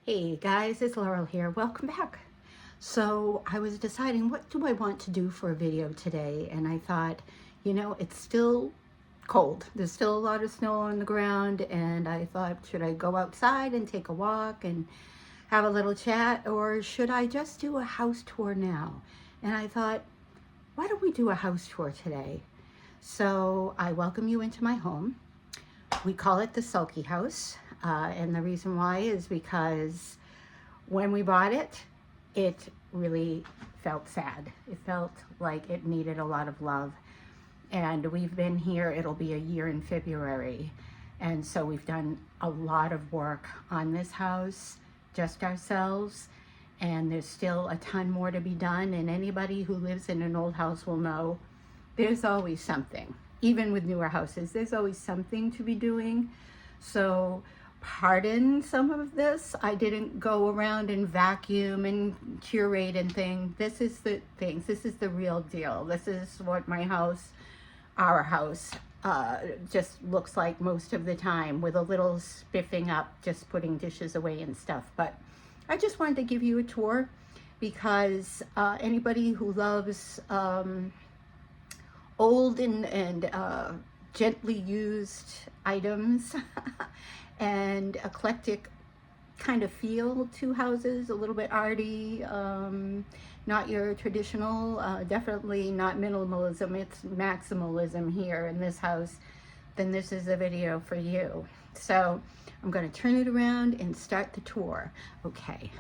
Hey guys, it's Laurel here. Welcome back. So I was deciding what do I want to do for a video today, and I thought, it's still cold. There's still a lot of snow on the ground, and I thought, should I go outside and take a walk and have a little chat, or should I just do a house tour now? And I thought, why don't we do a house tour today? So I welcome you into my home. We call it the Sulky House. And the reason why is because when we bought it, it really felt sad. It felt like it needed a lot of love. And we've been here, it'll be a year in February. And so we've done a lot of work on this house, just ourselves. And there's still a ton more to be done. And anybody who lives in an old house will know there's always something. Even with newer houses, there's always something to be doing. So pardon some of this. I didn't go around and vacuum and curate and things. This is the things. This is the real deal. This is what my house, our house, just looks like most of the time, with a little spiffing up, just putting dishes away and stuff. But I just wanted to give you a tour because anybody who loves old and gently used items and eclectic kind of feel to houses, a little bit arty, not your traditional, definitely not minimalism, it's maximalism here in this house, then this is a video for you. So I'm going to turn it around and start the tour. Okay.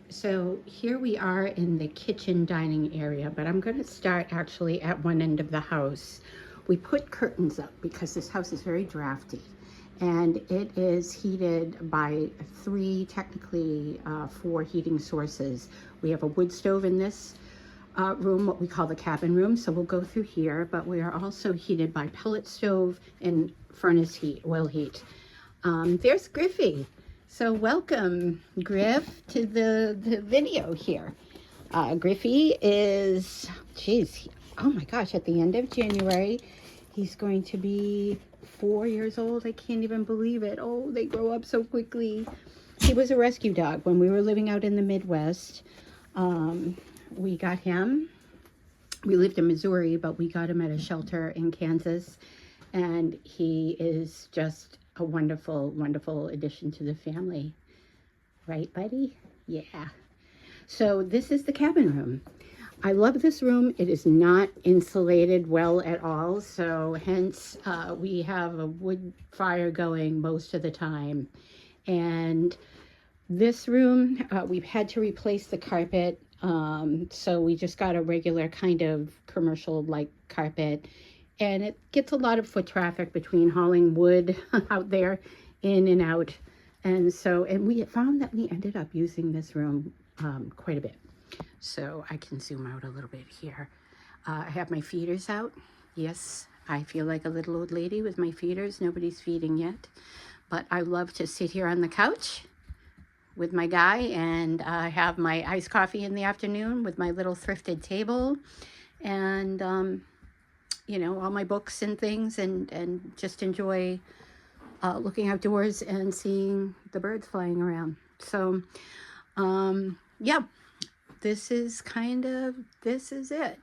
So here we are in the kitchen dining area, but I'm going to start actually at one end of the house. We put curtains up because this house is very drafty, and it is heated by technically four heating sources. We have a wood stove in this room, what we call the cabin room, so we'll go through here, but we are also heated by pellet stove and furnace heat, oil heat. There's Griffey. So welcome, Griff, to the video here. Griffey is, oh my gosh, at the end of January, he's going to be 4 years old. I can't even believe it. Oh, they grow up so quickly. He was a rescue dog when we were living out in the Midwest. We got him. We lived in Missouri, but we got him at a shelter in Kansas, and he is just a wonderful, wonderful addition to the family. Right, buddy? Yeah. So this is the cabin room. I love this room. It is not insulated well at all, so hence we have a wood fire going most of the time. And this room, we've had to replace the carpet, so we just got a regular kind of commercial-like carpet. And it gets a lot of foot traffic between hauling wood out there, in and out. And we found that we ended up using this room quite a bit. So I can zoom out a little bit here. I have my feeders out. Yes, I feel like a little old lady with my feeders. Nobody's feeding yet. But I love to sit here on the couch with my guy and have my iced coffee in the afternoon with my little thrifted table. And all my books and things, and just enjoy looking outdoors and seeing the birds flying around. So, yeah, this is it.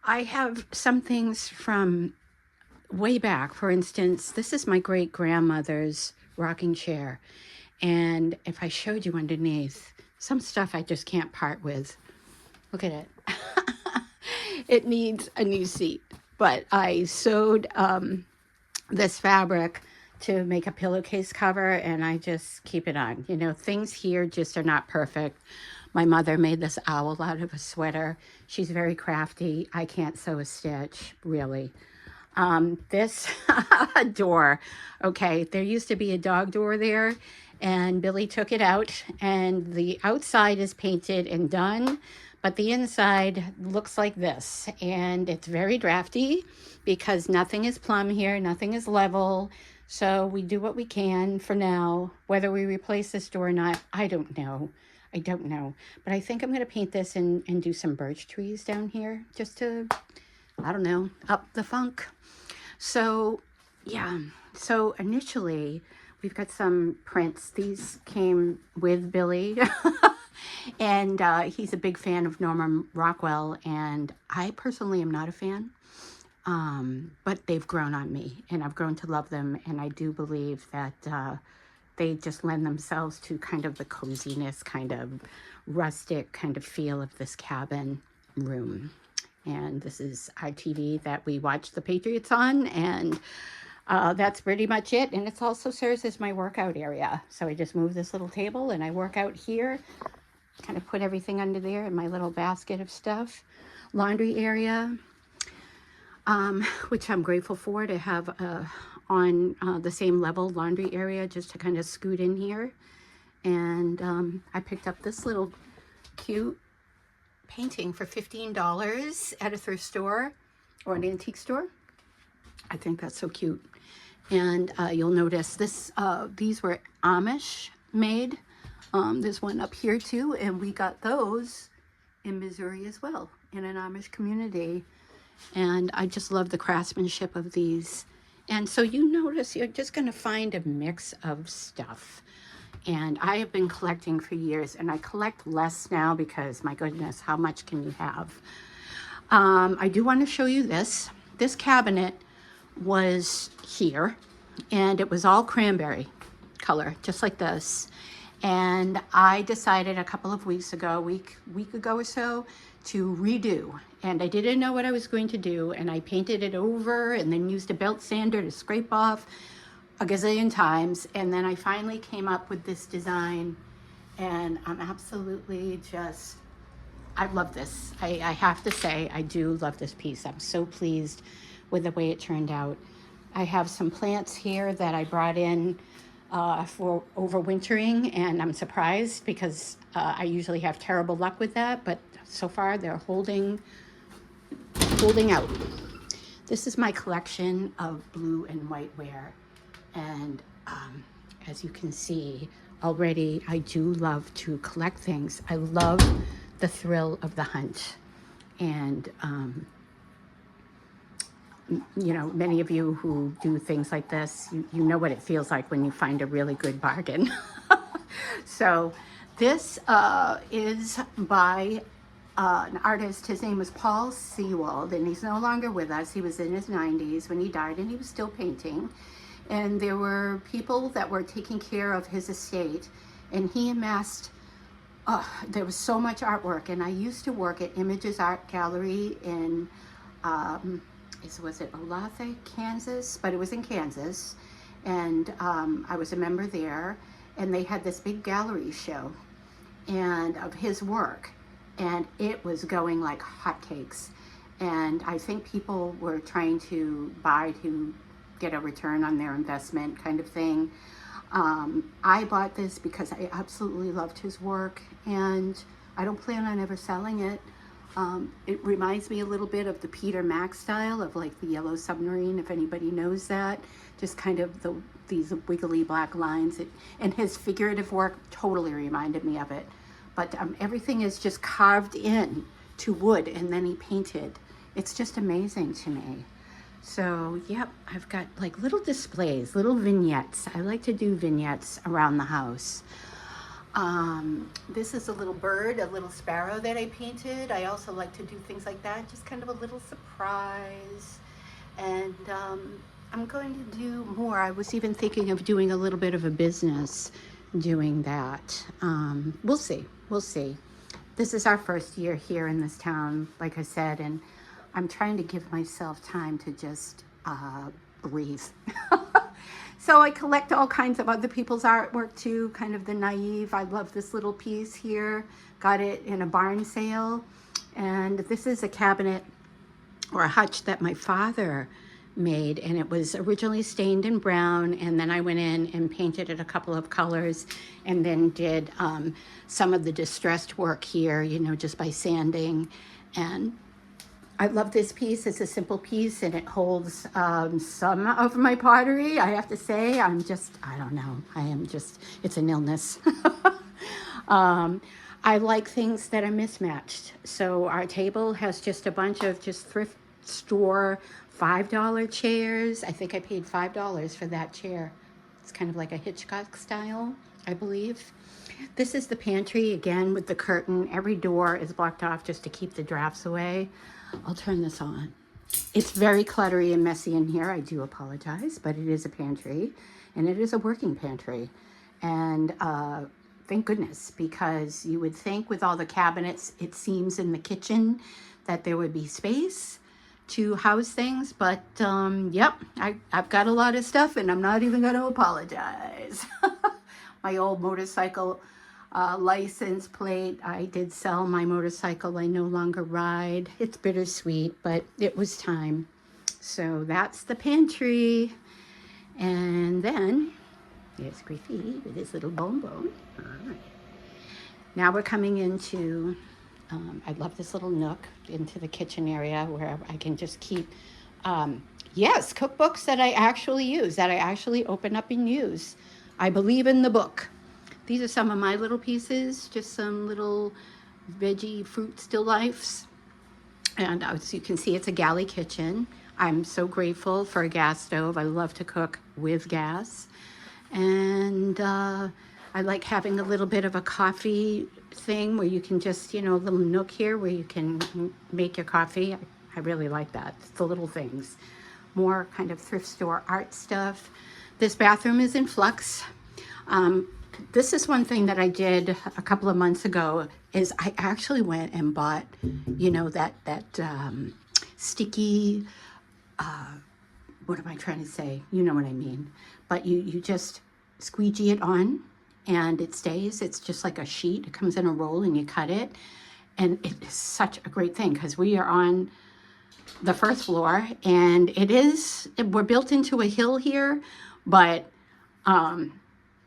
I have some things from way back. For instance, this is my great-grandmother's rocking chair. And if I showed you underneath, some stuff I just can't part with. Look at it. It needs a new seat, but I sewed this fabric to make a pillowcase cover, and I just keep it on. Things here just are not perfect. My mother made this owl out of a sweater. She's very crafty. I can't sew a stitch, really. This door, okay, there used to be a dog door there, and Billy took it out, and the outside is painted and done, but the inside looks like this, and it's very drafty because nothing is plumb here, nothing is level. So we do what we can for now. Whether we replace this door or not, I don't know. But I think I'm going to paint this and do some birch trees down here just to, I don't know, up the funk. So, yeah. So initially, we've got some prints. These came with Billy. And he's a big fan of Norman Rockwell, and I personally am not a fan. But they've grown on me, and I've grown to love them, and I do believe that they just lend themselves to kind of the coziness, kind of rustic kind of feel of this cabin room. And this is our TV that we watch the Patriots on, and that's pretty much it. And it also serves as my workout area. So I just move this little table and I work out here, kind of put everything under there in my little basket of stuff. Laundry area, which I'm grateful for, to have on the same level laundry area, just to kind of scoot in here. And I picked up this little cute painting for $15 at a thrift store or an antique store. I think that's so cute. And you'll notice this, these were Amish made. There's one up here too, and we got those in Missouri as well, in an Amish community. And I just love the craftsmanship of these. And so you notice you're just going to find a mix of stuff. And I have been collecting for years, and I collect less now because, my goodness, how much can you have? I do want to show you this. This cabinet was here, and it was all cranberry color, just like this. And I decided a couple of weeks ago, week ago or so, to redo. And I didn't know what I was going to do, and I painted it over and then used a belt sander to scrape off a gazillion times. And then I finally came up with this design, and I'm absolutely just, I love this. I have to say, I do love this piece. I'm so pleased with the way it turned out. I have some plants here that I brought in for overwintering, and I'm surprised because I usually have terrible luck with that, but so far they're holding out. This is my collection of blue and white ware, and as you can see already, I do love to collect things. I love the thrill of the hunt, and you know, many of you who do things like this, you know what it feels like when you find a really good bargain. So this is by an artist. His name was Paul Sewald, and he's no longer with us. He was in his 90s when he died, and he was still painting. And there were people that were taking care of his estate, and he amassed, there was so much artwork. And I used to work at Images Art Gallery in, was it Olathe, Kansas? But it was in Kansas, and I was a member there, and they had this big gallery show and of his work, and it was going like hotcakes. And I think people were trying to buy to get a return on their investment, kind of thing. I bought this because I absolutely loved his work, and I don't plan on ever selling it. It reminds me a little bit of the Peter Mac style of like the Yellow Submarine, if anybody knows that. Just kind of these wiggly black lines. And his figurative work totally reminded me of it. But everything is just carved in to wood, and then he painted. It's just amazing to me. So, yep, I've got like little displays, little vignettes. I like to do vignettes around the house. This is a little bird, a little sparrow that I painted. I also like to do things like that, just kind of a little surprise. And I'm going to do more. I was even thinking of doing a little bit of a business doing that. We'll see. We'll see. This is our first year here in this town, like I said, and I'm trying to give myself time to just breathe. So I collect all kinds of other people's artwork too, kind of the naive. I love this little piece here. Got it in a barn sale. And this is a cabinet or a hutch that my father made, and it was originally stained in brown, and then I went in and painted it a couple of colors, and then did some of the distressed work here, you know, just by sanding. And I love this piece. It's a simple piece, and it holds some of my pottery. I have to say, I don't know. It's an illness. I like things that are mismatched. So our table has just a bunch of just thrift store $5 chairs. I think I paid $5 for that chair. It's kind of like a Hitchcock style, I believe. This is the pantry, again, with the curtain. Every door is blocked off just to keep the drafts away. I'll turn this on. It's very cluttery and messy in here. I do apologize, but it is a pantry, and it is a working pantry. And thank goodness, because you would think with all the cabinets, it seems, in the kitchen that there would be space to house things. But yep, I've got a lot of stuff, and I'm not even going to apologize. My old motorcycle license plate. I did sell my motorcycle. I no longer ride. It's bittersweet, but it was time. So that's the pantry. And then there's Griffey with his little bone. All right. Now we're coming into, I love this little nook into the kitchen area where I can just keep, yes, cookbooks that I actually use, that I actually open up and use. I believe in the book. These are some of my little pieces, just some little veggie fruit still lifes. And as you can see, it's a galley kitchen. I'm so grateful for a gas stove. I love to cook with gas. And I like having a little bit of a coffee thing where you can just, you know, a little nook here where you can make your coffee. I really like that. It's the little things. More kind of thrift store art stuff. This bathroom is in flux. This is one thing that I did a couple of months ago is I actually went and bought, you know, that sticky, what am I trying to say? You know what I mean. But you just squeegee it on and it stays. It's just like a sheet. It comes in a roll and you cut it. And it is such a great thing because we are on the first floor and we're built into a hill here, but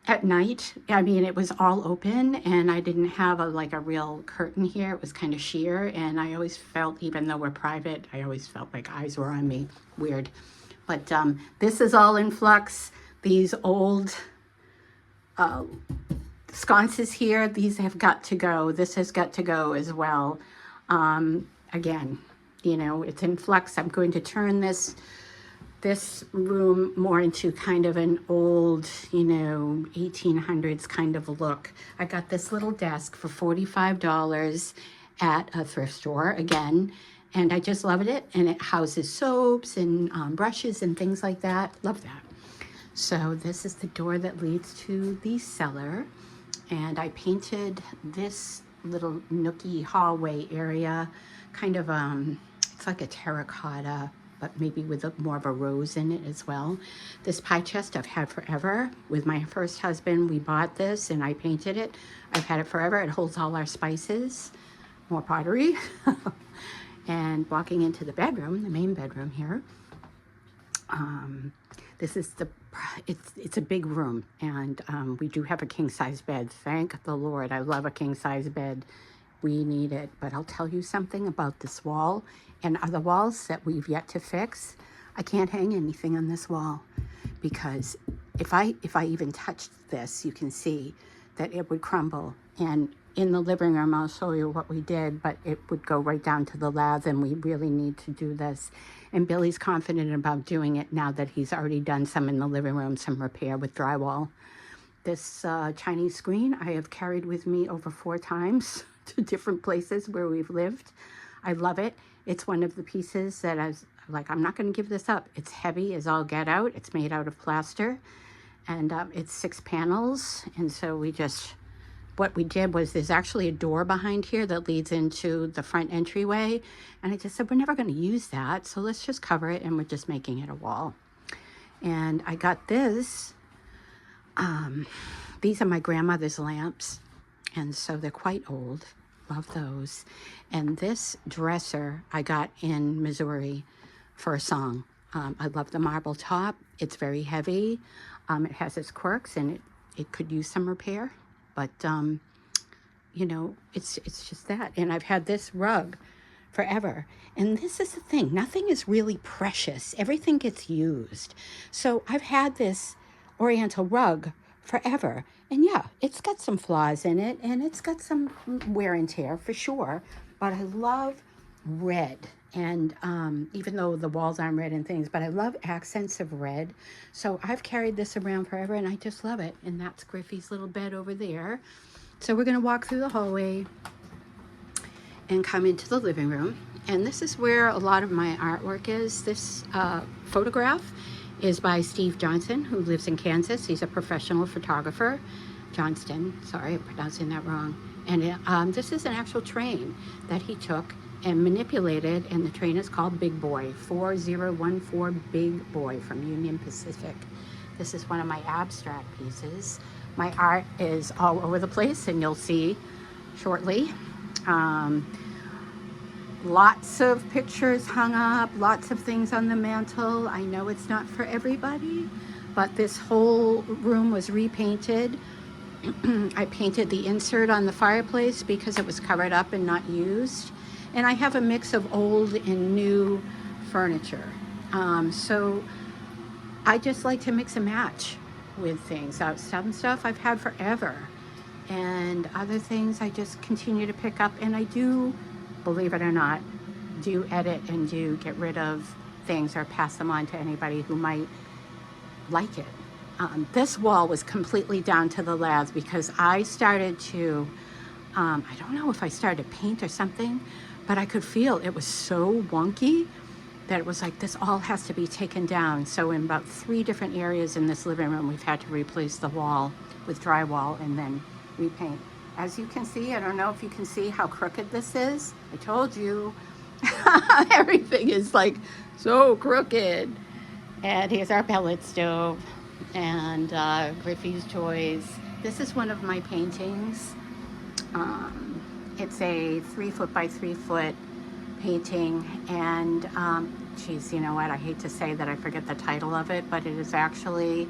at night, I mean, it was all open and I didn't have like a real curtain here. It was kind of sheer, and I always felt, even though we're private, I always felt like eyes were on me. Weird. But this is all in flux. These old sconces here, these have got to go. This has got to go as well. Again, you know, it's in flux. I'm going to turn this room more into kind of an old, you know, 1800s kind of look. I got this little desk for $45 at a thrift store again, and I just loved it. And it houses soaps and brushes and things like that. Love that. So this is the door that leads to the cellar, and I painted this little nooky hallway area kind of it's like a terracotta, but maybe with more of a rose in it as well. This pie chest I've had forever. With my first husband, we bought this and I painted it. I've had it forever. It holds all our spices. More pottery. And walking into the bedroom, the main bedroom here, this is it's a big room, and we do have a king-size bed. Thank the Lord. I love a king-size bed. We need it. But I'll tell you something about this wall and other walls that we've yet to fix. I can't hang anything on this wall because if I even touched this, you can see that it would crumble. And in the living room, I'll show you what we did, but it would go right down to the lath, and we really need to do this. And Billy's confident about doing it now that he's already done some in the living room, some repair with drywall. This Chinese screen I have carried with me over 4 times to different places where we've lived. I love it. It's one of the pieces that I was like, I'm not going to give this up. It's heavy as all get out. It's made out of plaster, and it's 6 panels. And so what we did was there's actually a door behind here that leads into the front entryway. And I just said, we're never going to use that. So let's just cover it, and we're just making it a wall. And I got this. These are my grandmother's lamps. And so they're quite old. Love those. And this dresser I got in Missouri for a song. I love the marble top. It's very heavy. It has its quirks, and it could use some repair. But, you know, it's just that. And I've had this rug forever. And this is the thing. Nothing is really precious. Everything gets used. So I've had this Oriental rug forever. And yeah, it's got some flaws in it, and it's got some wear and tear for sure. But I love red. And even though the walls aren't red and things, but I love accents of red. So I've carried this around forever and I just love it. And that's Griffey's little bed over there. So we're gonna walk through the hallway and come into the living room. And this is where a lot of my artwork is. This photograph is by Steve Johnson, who lives in Kansas. He's a professional photographer. Johnston, sorry, I'm pronouncing that wrong. And this is an actual train that he took and manipulated, and the train is called Big Boy, 4014 Big Boy from Union Pacific. This is one of my abstract pieces. My art is all over the place, and you'll see shortly. Lots of pictures hung up, lots of things on the mantle. I know it's not for everybody, but this whole room was repainted. I painted the insert on the fireplace because it was covered up and not used. And I have a mix of old and new furniture. So I just like to mix and match with things. Some stuff I've had forever, and other things I just continue to pick up. And I do, believe it or not, do edit and do get rid of things or pass them on to anybody who might like it. This wall was completely down to the laths because I started to, I don't know if I started to paint or something, but I could feel it was so wonky that it was like, this all has to be taken down. So in about 3 different areas in this living room, we've had to replace the wall with drywall and then repaint. As you can see, I don't know if you can see how crooked this is. I told you, everything is like so crooked. And here's our pellet stove and Griffey's toys. This is one of my paintings. It's a 3 foot by 3 foot painting, and geez, you know what, I hate to say that I forget the title of it, but it is actually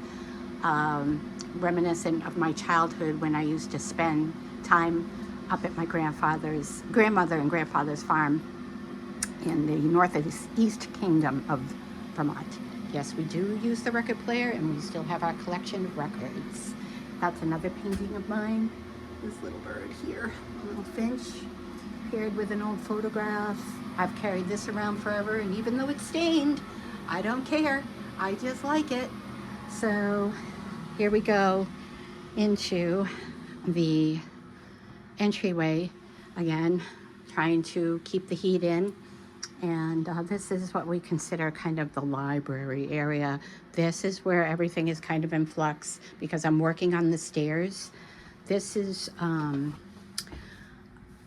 reminiscent of my childhood when I used to spend time up at my grandmother and grandfather's farm in the northeast kingdom of Vermont. Yes, we do use the record player, and we still have our collection of records. That's another painting of mine. This little bird here, a little finch, paired with an old photograph. I've carried this around forever, and even though it's stained, I don't care. I just like it. So here we go into the entryway again, trying to keep the heat in. And this is what we consider kind of the library area. This is where everything is kind of in flux because I'm working on the stairs. This is a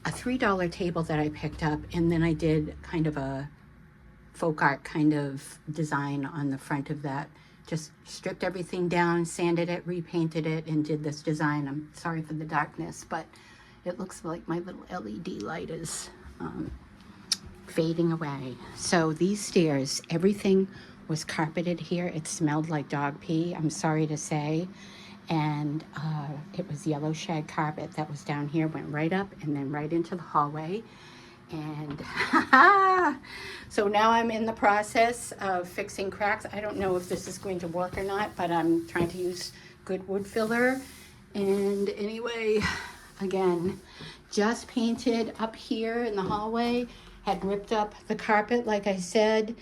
$3 table that I picked up, and then I did kind of a folk art kind of design on the front of that. Just stripped everything down, sanded it, repainted it, and did this design. I'm sorry for the darkness, but it looks like my little LED light is fading away. So these stairs, everything was carpeted here. It smelled like dog pee, I'm sorry to say. And it was yellow shag carpet that was down here, went right up and then right into the hallway. And so now I'm in the process of fixing cracks. I don't know if this is going to work or not, but I'm trying to use good wood filler. And anyway, again, just painted up here in the hallway, had ripped up the carpet, like I said,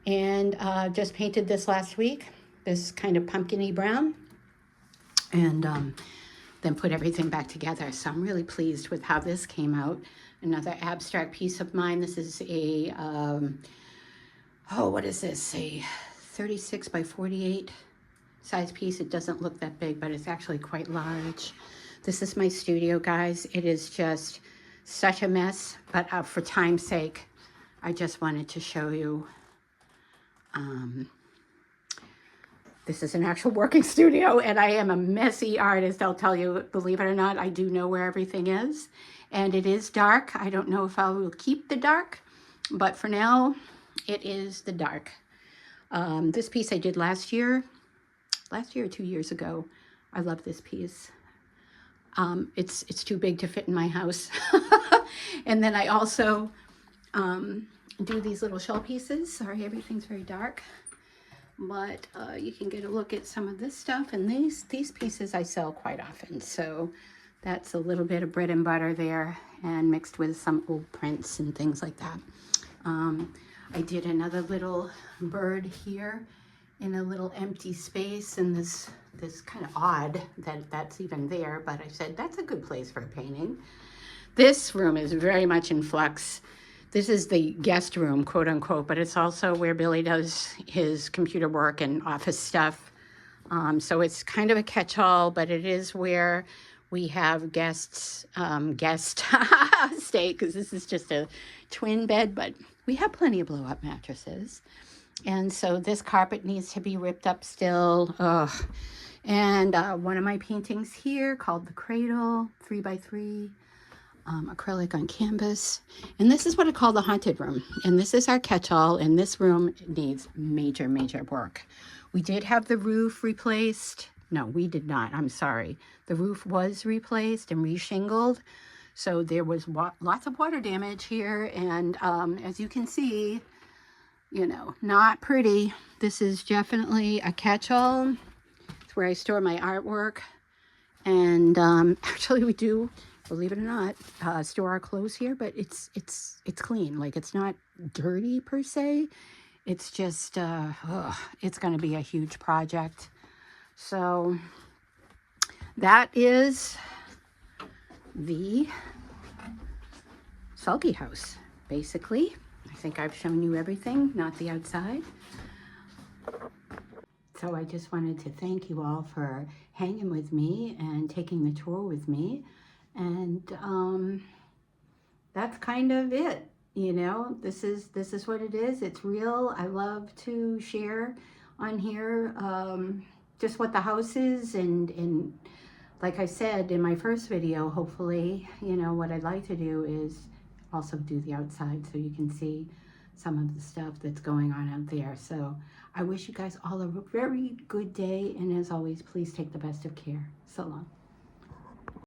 and just painted this last week, this kind of pumpkin-y brown, and then put everything back together. So I'm really pleased with how this came out. Another abstract piece of mine. This is a, what is this? A 36 by 48 size piece. It doesn't look that big, but it's actually quite large. This is my studio, guys. It is just such a mess, but for time's sake, I just wanted to show you. This is an actual working studio, and I am a messy artist, I'll tell you. Believe it or not, I do know where everything is, and it is dark. I don't know if I will keep the dark, but for now, it is the dark. This piece I did last year or 2 years ago. I love this piece. It's too big to fit in my house. And then I also do these little shell pieces. Sorry, everything's very dark. But you can get a look at some of this stuff. And these pieces I sell quite often. So that's a little bit of bread and butter there, and mixed with some old prints and things like that. I did another little bird here in a little empty space, and this kind of odd that that's even there, but I said that's a good place for a painting. This room is very much in flux. This is the guest room, quote unquote, but it's also where Billy does his computer work and office stuff. So it's kind of a catch-all, but it is where we have guests stay, because this is just a twin bed, but we have plenty of blow-up mattresses. And so this carpet needs to be ripped up still. Ugh. And one of my paintings here called The Cradle, 3x3, acrylic on canvas. And this is what I call the haunted room. And this is our catch-all, and this room needs major, major work. We did have the roof replaced. No, we did not. I'm sorry. The roof was replaced and reshingled. So there was lots of water damage here. And as you can see, you know, not pretty. This is definitely a catch-all. It's where I store my artwork. And actually we do, believe it or not, store our clothes here, but it's clean. Like, it's not dirty per se. It's just, it's going to be a huge project. So that is the Sulky House, basically. I think I've shown you everything, not the outside. So I just wanted to thank you all for hanging with me and taking the tour with me. And that's kind of it. You know, this is what it is. It's real. I love to share on here just what the house is, and like I said in my first video, hopefully, you know, what I'd like to do is also do the outside so you can see some of the stuff that's going on out there. So I wish you guys all a very good day, and as always, please take the best of care. So long.